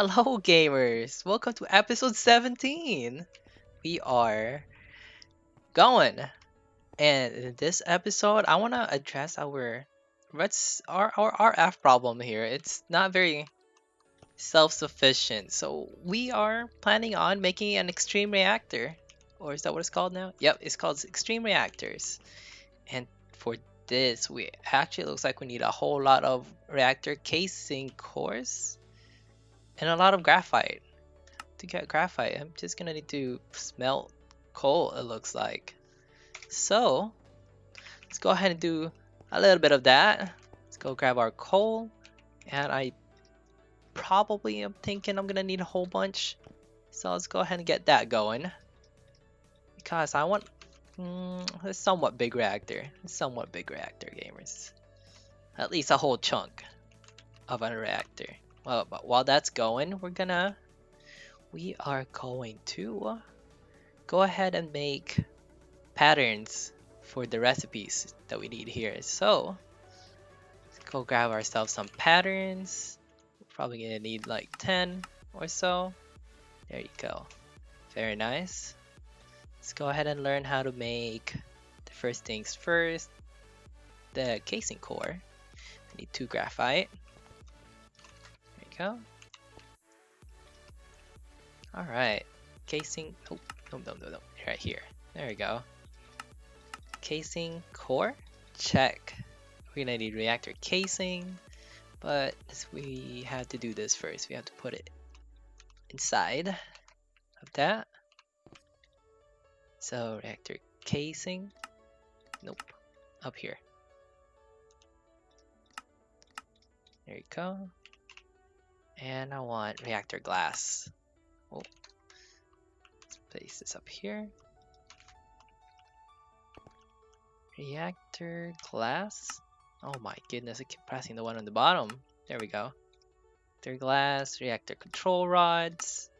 Hello, gamers! Welcome to episode 17. We are going, and in this episode, I want to address our RF problem here. It's not very self-sufficient, so we are planning on making an extreme reactor, or is that what it's called now? Yep, it's called extreme reactors. And for this, we actually looks like we need a whole lot of reactor casing cores and a lot of graphite. To get graphite, I'm just gonna need to smelt coal, it looks like. So, let's go ahead and do a little bit of that. Let's go grab our coal, and I probably am thinking I'm gonna need a whole bunch. So let's go ahead and get that going. Because I want a somewhat big reactor. Gamers. At least a whole chunk of a reactor. Well, but while that's going, we are going to go ahead and make patterns for the recipes that we need here. So let's go grab ourselves some patterns. We're probably gonna need like 10 or so. There you go. Very nice. Let's go ahead and learn how to make the first things first. The casing core. I need 2 graphite. There you go. Alright. Casing. Oh, no. Right here. There we go. Casing core. Check. We're gonna need reactor casing, but we have to do this first. We have to put it inside of that. So reactor casing. Nope. Up here. There you go. And I want reactor glass. Oh. Let's place this up here. Reactor glass. Oh my goodness, I keep pressing the one on the bottom. There we go. Reactor glass, reactor control rods,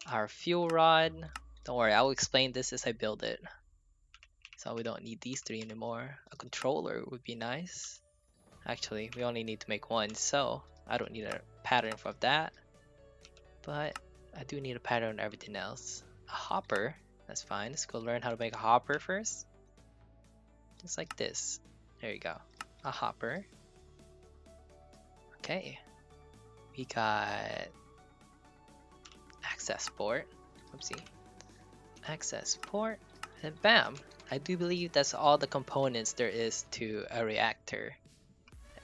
our fuel rod. Don't worry, I'll explain this as I build it. So we don't need these 3 anymore. A controller would be nice. Actually, we only need to make 1, so I don't need a pattern for that. But I do need a pattern on everything else. A hopper, that's fine. Let's go learn how to make a hopper first. Just like this. There you go. A hopper. Okay. We got access port. Oopsie. Access port. And bam. I do believe that's all the components there is to a reactor.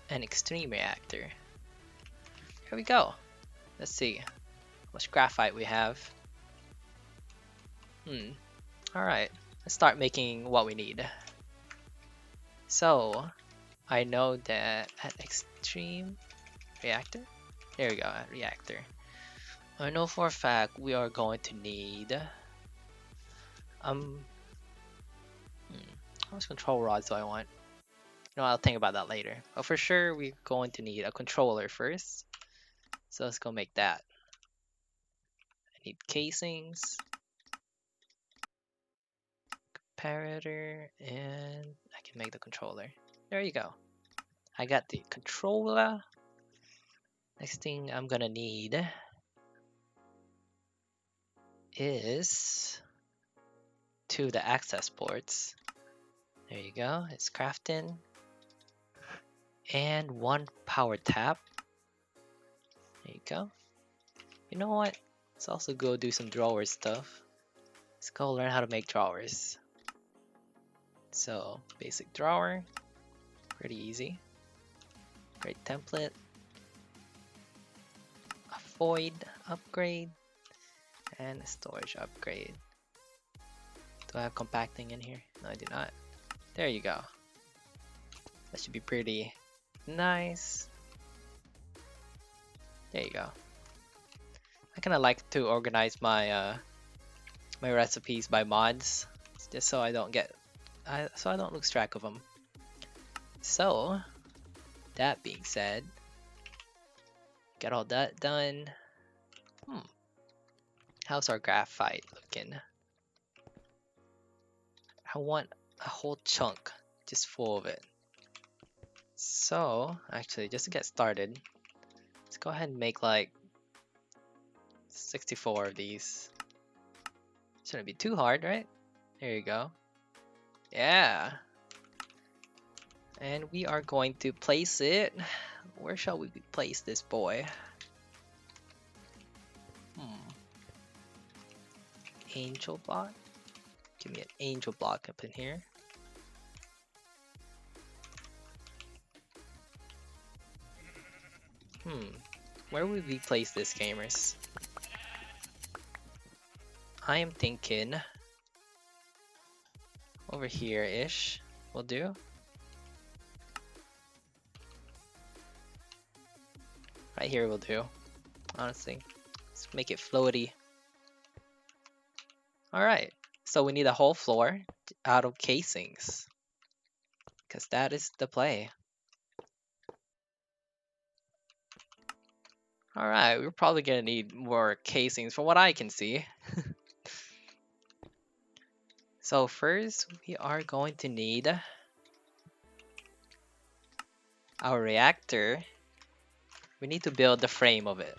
An extreme reactor. Here we go. Let's see. How much graphite we have. Alright. Let's start making what we need. So, I know that at extreme reactor? There we go, at reactor. I know for a fact we are going to need how much control rods do I want? You know, I'll think about that later. But for sure, we're going to need a controller first. So let's go make that. I need casings, comparator, and I can make the controller. There you go. I got the controller. Next thing I'm gonna need is 2 of the access ports. There you go, it's crafting. And 1 power tap. There you go. You know what? Let's also go do some drawer stuff. Let's go learn how to make drawers. So, basic drawer. Pretty easy. Great template. A void upgrade. And a storage upgrade. Do I have compacting in here? No, I do not. There you go. That should be pretty nice. There you go. I kind of like to organize my my recipes by mods, just so I don't lose track of them. So, that being said, get all that done. How's our graphite looking? I want a whole chunk just full of it. So, actually, just to get started, let's go ahead and make like 64 of these. Shouldn't be too hard, right? There you go. Yeah. And we are going to place it. Where shall we place this boy? Angel block? Give me an angel block up in here. Where would we place this, gamers? I am thinking over here-ish will do. Right here will do, honestly. Let's make it floaty. Alright, so we need a whole floor out of casings, because that is the play. Alright, we're probably gonna need more casings from what I can see. So first, we are going to need our reactor. We need to build the frame of it.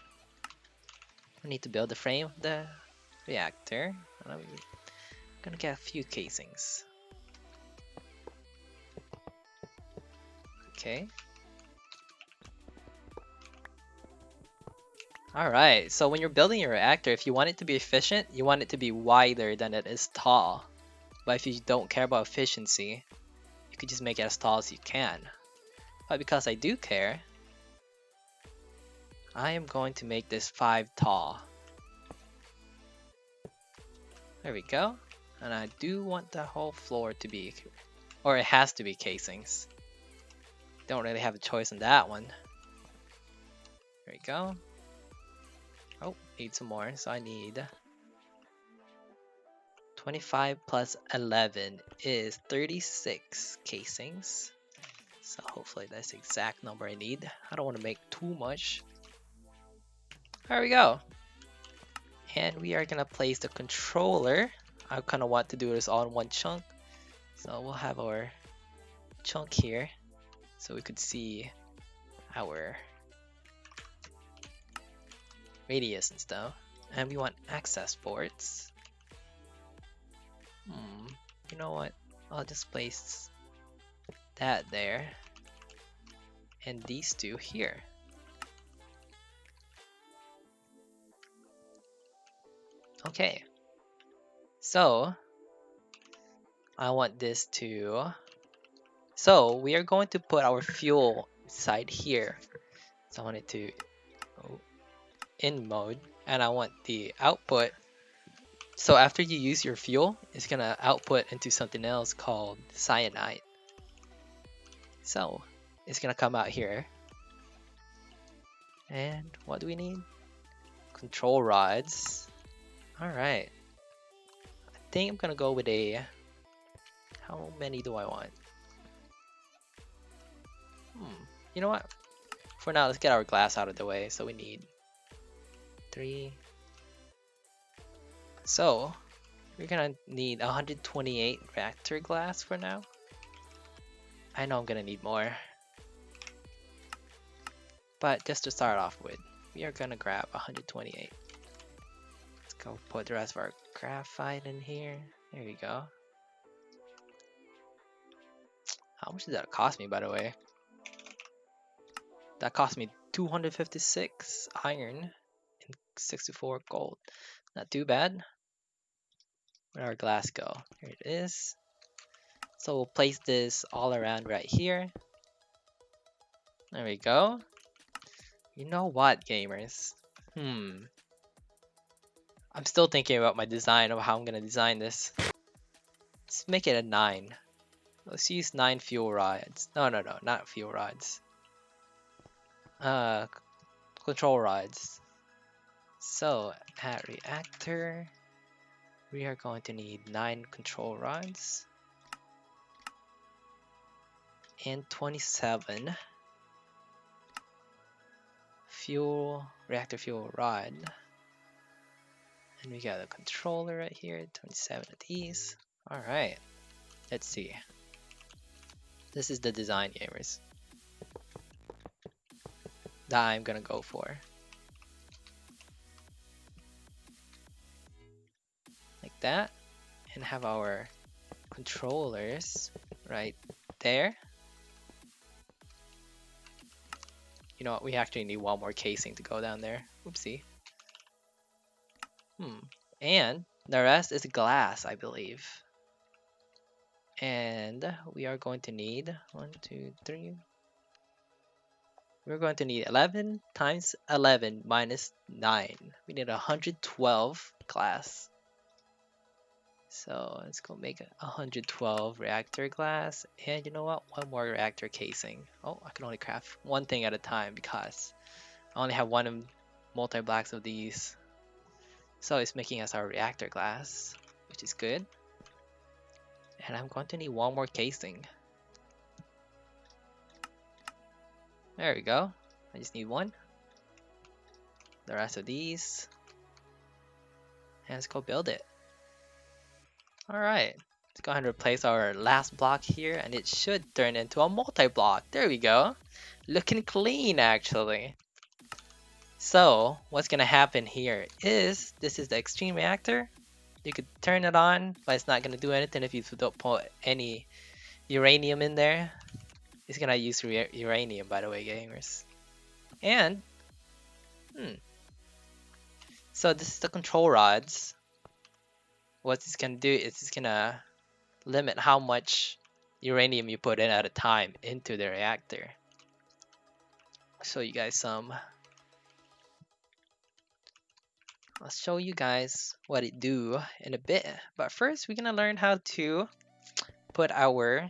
We need to build the frame of the reactor. I'm gonna get a few casings. Okay. Alright, so when you're building your reactor, if you want it to be efficient, you want it to be wider than it is tall. But if you don't care about efficiency, you could just make it as tall as you can. But because I do care, I am going to make this 5 tall. There we go. And I do want the whole floor to be, or it has to be casings. Don't really have a choice on that one. There we go. Oh, need some more. So I need 25 plus 11 is 36 casings. So hopefully that's the exact number I need. I don't want to make too much. There we go. And we are gonna place the controller. I kind of want to do this all in one chunk. So we'll have our chunk here so we could see our radius and stuff. And we want access ports. You know what? I'll just place that there and these two here. Okay, so I want this to, so we are going to put our fuel side here. So I want it to go in mode, and I want the output. So after you use your fuel, it's gonna output into something else called cyanide. So it's gonna come out here. And what do we need? Control rods. Alright. I think I'm gonna go with a, how many do I want? You know what? For now, let's get our glass out of the way. So we need 3. So we're gonna need 128 reactor glass for now. I know I'm gonna need more. But just to start off with, we are gonna grab 128. Let's go put the rest of our graphite in here. There you go. How much did that cost me, by the way? That cost me 256 iron and 64 gold. Not too bad. Where'd our glass go? Here it is. So we'll place this all around right here. There we go. You know what, gamers? I'm still thinking about my design of how I'm gonna design this. Let's make it a 9. Let's use 9 fuel rods. No, not fuel rods. Control rods. So at reactor, we are going to need 9 control rods and 27 reactor fuel rod. And we got a controller right here, 27 of these. Alright, let's see. This is the design, gamers, that I'm gonna go for. that, and have our controllers right there. You know what? We actually need one more casing to go down there. Oopsie. And the rest is glass, I believe. And we are going to need 1, 2, 3. We're going to need 11 times 11 minus 9. We need 112 glass. So let's go make 112 reactor glass. And you know what? One more reactor casing. Oh, I can only craft one thing at a time because I only have one multi-blocks of these. So it's making us our reactor glass, which is good. And I'm going to need one more casing. There we go. I just need one. The rest of these. And let's go build it. Alright. Let's go ahead and replace our last block here, and it should turn into a multi-block. There we go. Looking clean, actually. So, what's gonna happen here is, this is the extreme reactor. You could turn it on, but it's not gonna do anything if you don't put any uranium in there. It's gonna use uranium, by the way, gamers. And, so this is the control rods. What it's gonna do is it's gonna limit how much uranium you put in at a time into the reactor. I'll show you guys some. I'll show you guys what it do in a bit. But first, we're gonna learn how to put our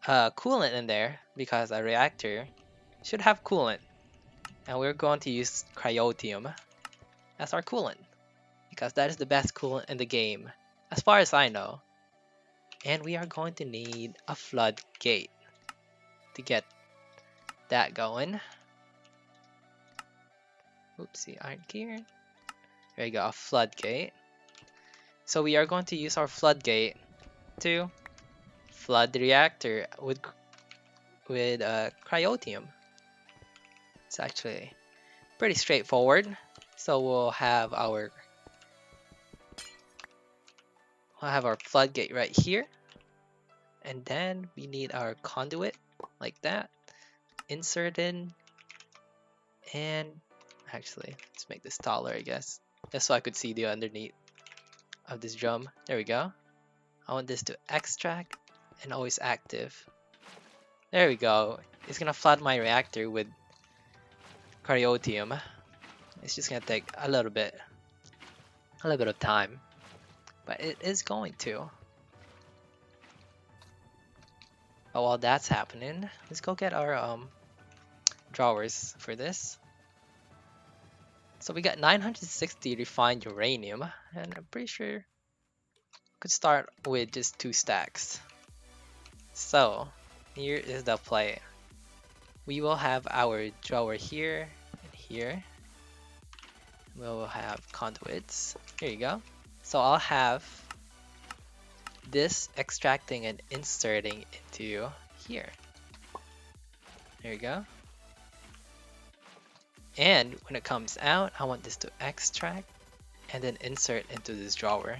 coolant in there, because a reactor should have coolant. And we're going to use cryotium as our coolant, because that is the best coolant in the game, as far as I know. And we are going to need a floodgate to get that going. Oopsie, iron gear. There you go, a floodgate. So we are going to use our floodgate to flood the reactor with cryotium. It's actually pretty straightforward. So we'll have our floodgate right here, and then we need our conduit like that, insert in, and actually let's make this taller, I guess, just so I could see the underneath of this drum. There we go. I want this to extract and always active. There we go. It's gonna flood my reactor with cryotium. It's just gonna take a little bit of time, but it is going to. But while that's happening, let's go get our drawers for this. So we got 960 refined uranium, and I'm pretty sure we could start with just 2 stacks. So here is the play. We will have our drawer here and here. We will have conduits. Here you go. So I'll have this extracting and inserting into here. There you go. And when it comes out, I want this to extract and then insert into this drawer.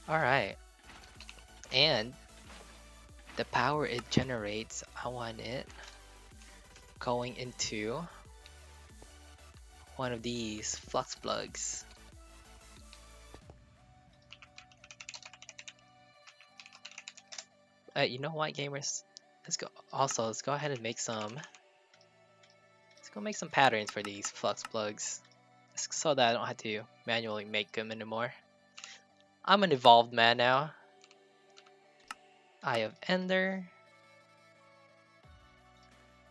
Alright. And the power it generates, I want it going into one of these flux plugs. You know what, gamers? Let's go ahead and make some. Let's go make some patterns for these flux plugs, so that I don't have to manually make them anymore. I'm an evolved man now. Eye of Ender.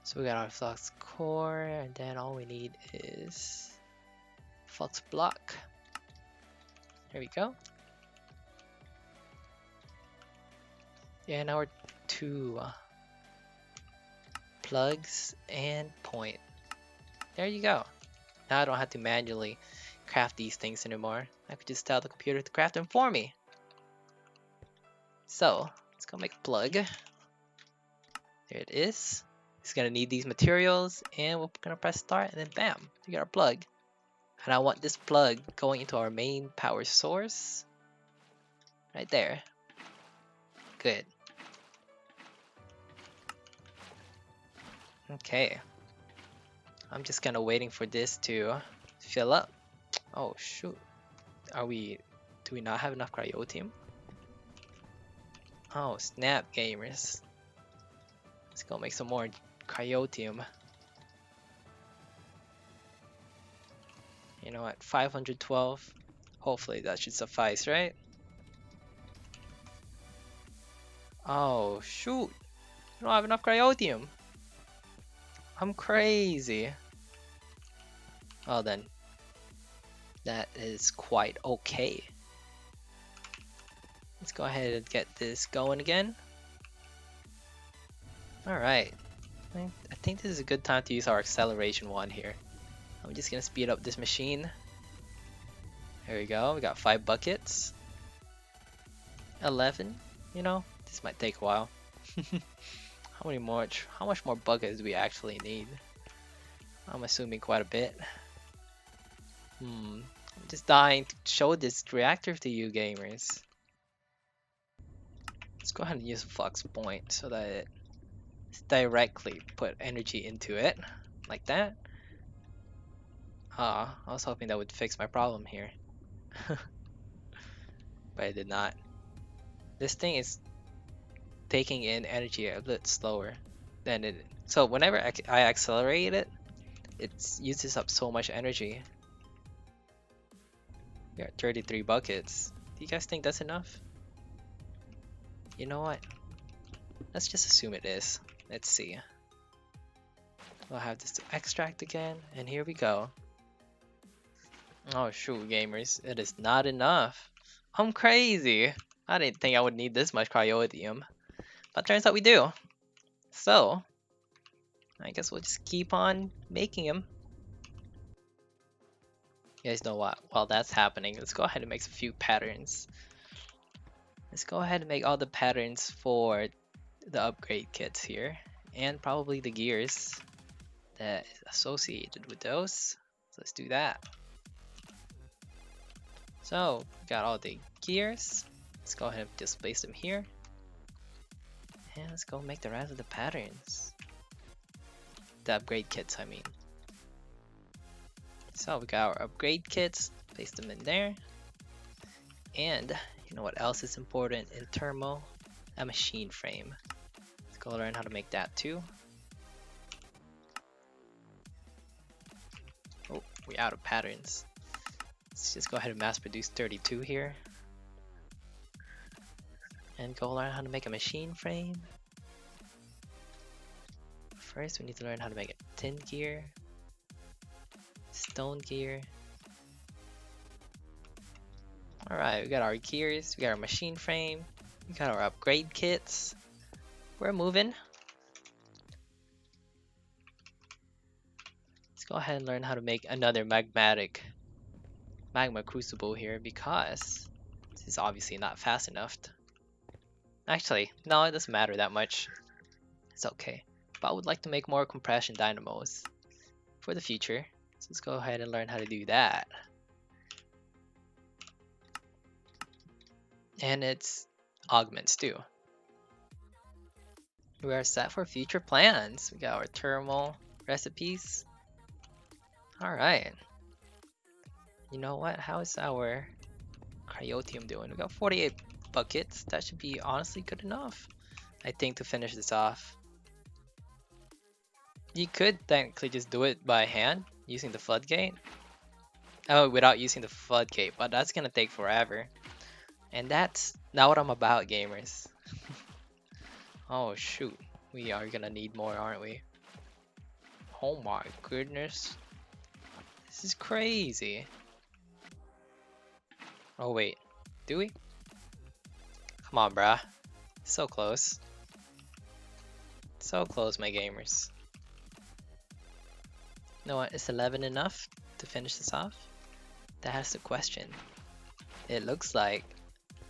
So we got our flux core, and then all we need is flux block. There we go. Yeah, now we're 2 plugs and point. There you go. Now I don't have to manually craft these things anymore. I could just tell the computer to craft them for me. So let's go make a plug. There it is. It's gonna need these materials, and we're gonna press start, and then bam, we got our plug. And I want this plug going into our main power source. Right there. Good. Okay. I'm just kind of waiting for this to fill up. Oh shoot. Do we not have enough cryotium? Oh snap, gamers. Let's go make some more cryotium. You know what, 512. Hopefully that should suffice, right? Oh shoot. I don't have enough cryotium. I'm crazy. Oh then. That is quite okay. Let's go ahead and get this going again. Alright. I think this is a good time to use our acceleration wand here. I'm just gonna speed up this machine. Here we go. We got 5 buckets. 11. You know, this might take a while. How much more buckets do we actually need? I'm assuming quite a bit. I'm just dying to show this reactor to you gamers. Let's go ahead and use a flux point so that it directly put energy into it. Like that. I was hoping that would fix my problem here. But it did not. This thing is taking in energy a bit slower than it. So whenever I accelerate it, it uses up so much energy. We got 33 buckets. Do you guys think that's enough? You know what? Let's just assume it is. Let's see. We'll have this to extract again, and here we go. Oh shoot, gamers, it is not enough. I'm crazy. I didn't think I would need this much cryotium, but turns out we do. So, I guess we'll just keep on making them. You guys know what? While that's happening, let's go ahead and make a few patterns. Let's go ahead and make all the patterns for the upgrade kits here, and probably the gears that is associated with those. So let's do that. So, we got all the gears. Let's go ahead and just place them here. And let's go make the rest of the patterns. The upgrade kits, I mean. So we got our upgrade kits, place them in there. And you know what else is important in thermal? A machine frame. Let's go learn how to make that too. Oh, we're out of patterns. Let's just go ahead and mass produce 32 here. And go learn how to make a machine frame. First, we need to learn how to make a tin gear, stone gear. Alright, we got our gears, we got our machine frame, we got our upgrade kits. We're moving. Let's go ahead and learn how to make another magma crucible here, because this is obviously not fast enough. Actually, no, it doesn't matter that much. It's okay. But I would like to make more compression dynamos for the future. So let's go ahead and learn how to do that. And it's augments too. We are set for future plans. We got our thermal recipes. Alright. You know what? How is our cryotium doing? We got 48 buckets. That should be honestly good enough, I think, to finish this off. You could technically just do it by hand using the floodgate. Oh, without using the floodgate, but that's gonna take forever. And that's not what I'm about, gamers. Oh shoot, we are gonna need more, aren't we? Oh my goodness. This is crazy. Oh wait, do we? Come on, bruh. So close. So close, my gamers. You know what, is 11 enough to finish this off? That's the question. It looks like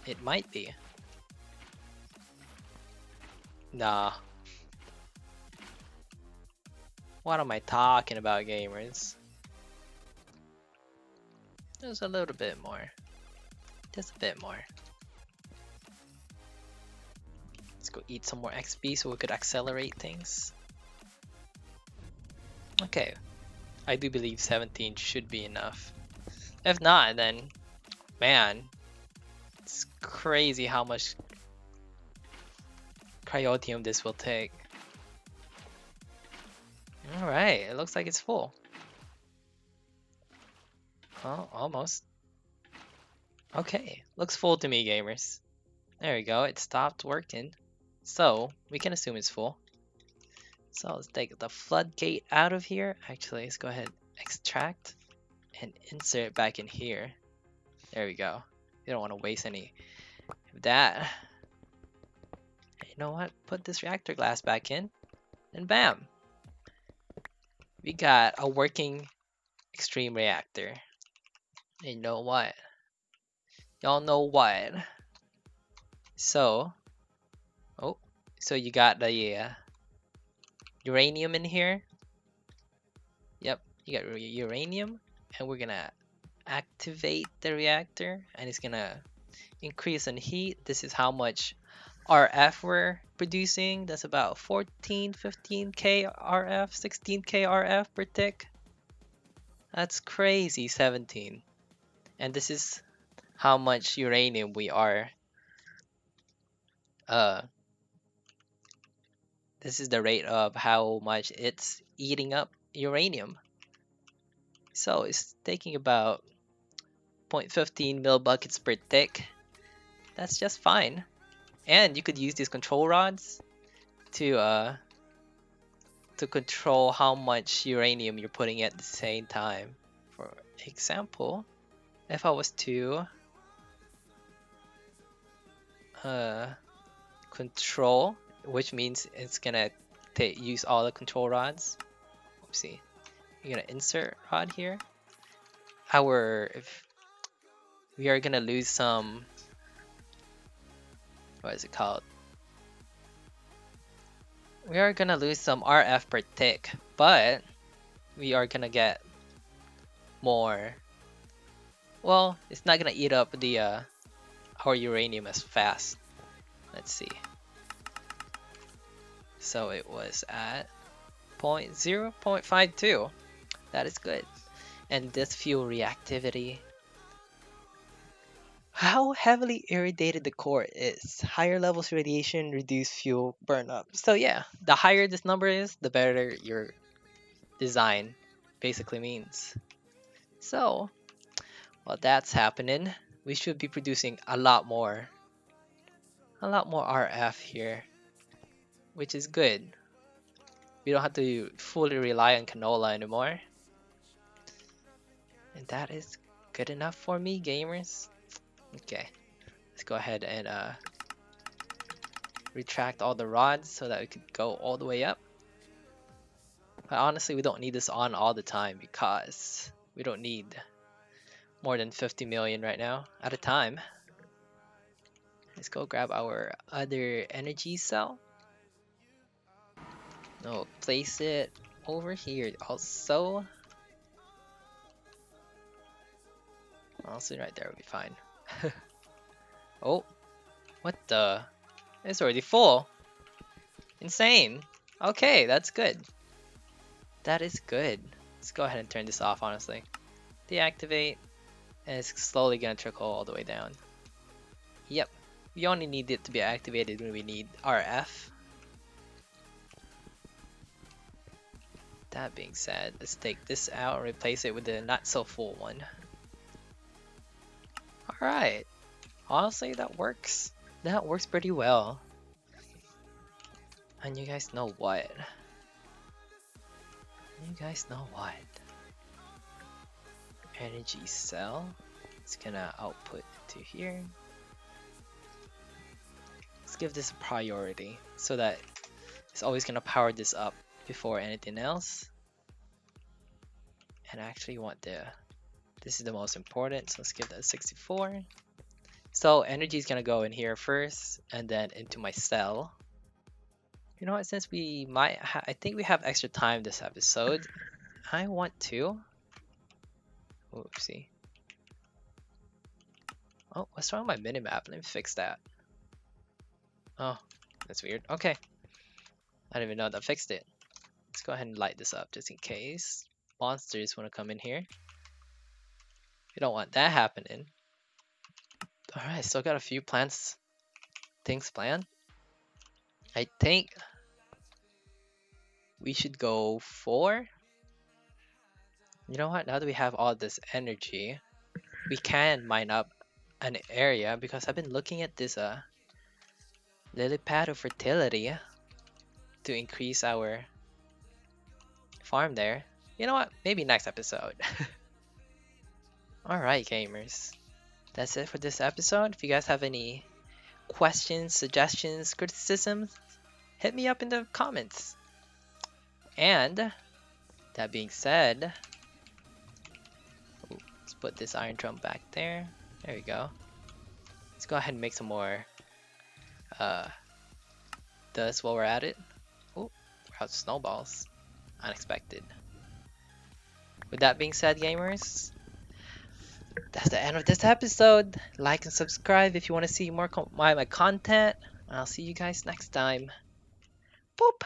it might be. Nah. What am I talking about, gamers? Just a little bit more. Just a bit more. Let's go eat some more XP so we could accelerate things. Okay, I do believe 17 should be enough. If not, then, man, it's crazy how much cryotium this will take. Alright, it looks like it's full. Oh, almost. Okay, looks full to me, gamers. There we go, it stopped working. So, we can assume it's full. So let's take the floodgate out of here. Actually, let's go ahead, extract, and insert back in here. There we go. You don't want to waste any of that. You know what? Put this reactor glass back in, and bam! We got a working extreme reactor. And you know what? Y'all know what? So, oh, so you got the uranium in here. Yep, you got uranium, and we're gonna activate the reactor, and it's gonna increase in heat. This is how much RF we're producing. That's about 14, 15k RF, 16k RF per tick. That's crazy, 17. And this is how much uranium we are. This is the rate of how much it's eating up uranium. So it's taking about 0.15 millibuckets per tick. That's just fine. And you could use these control rods to control how much uranium you're putting at the same time. For example, if I was to control, which means it's gonna use all the control rods. Oopsie. You're gonna insert rod here. If we are gonna lose some, what is it called? We are gonna lose some RF per tick, but we are gonna get more. Well, it's not gonna eat up the our uranium as fast. Let's see. So it was at 0.52. That is good. And this fuel reactivity. How heavily irradiated the core is. Higher levels of radiation reduce fuel burnup. So yeah, the higher this number is, the better your design basically means. So, while that's happening, we should be producing a lot more RF here, which is good. We don't have to fully rely on canola anymore. And that is good enough for me, gamers. Okay, let's go ahead and retract all the rods so that we could go all the way up. But honestly, we don't need this on all the time because we don't need more than 50 million right now at a time. Let's go grab our other energy cell. No, place it over here also. Honestly, right there would be fine. Oh, what the? It's already full. Insane. Okay, that's good. That is good. Let's go ahead and turn this off, honestly. Deactivate, and it's slowly gonna trickle all the way down. Yep, we only need it to be activated when we need RF. That being said, let's take this out and replace it with the not so full one. Alright, honestly that works. That works pretty well. And you guys know what? Energy cell. It's gonna output to here. Let's give this a priority so that it's always gonna power this up before anything else. And I actually want this is the most important, so let's give that 64. So energy is gonna go in here first and then into my cell. You know what, since we might I think we have extra time this episode, I want to, oopsie, Oh, what's wrong with my minimap? Let me fix that. Oh, that's weird. Okay. I didn't even know that fixed it. Let's go ahead and light this up just in case monsters want to come in here. We don't want that happening. Alright, still got a few things planned. I think we should go for... You know what? Now that we have all this energy, we can mine up an area because I've been looking at this lily pad of fertility to increase our farm there. You know what? Maybe next episode. Alright, gamers. That's it for this episode. If you guys have any questions, suggestions, criticisms, hit me up in the comments. And that being said, let's put this iron drum back there. There we go. Let's go ahead and make some more dust while we're at it. Oh, we're out of snowballs. Unexpected. With that being said, gamers, that's the end of this episode. Like and subscribe if you want to see more my content. I'll see you guys next time. Boop!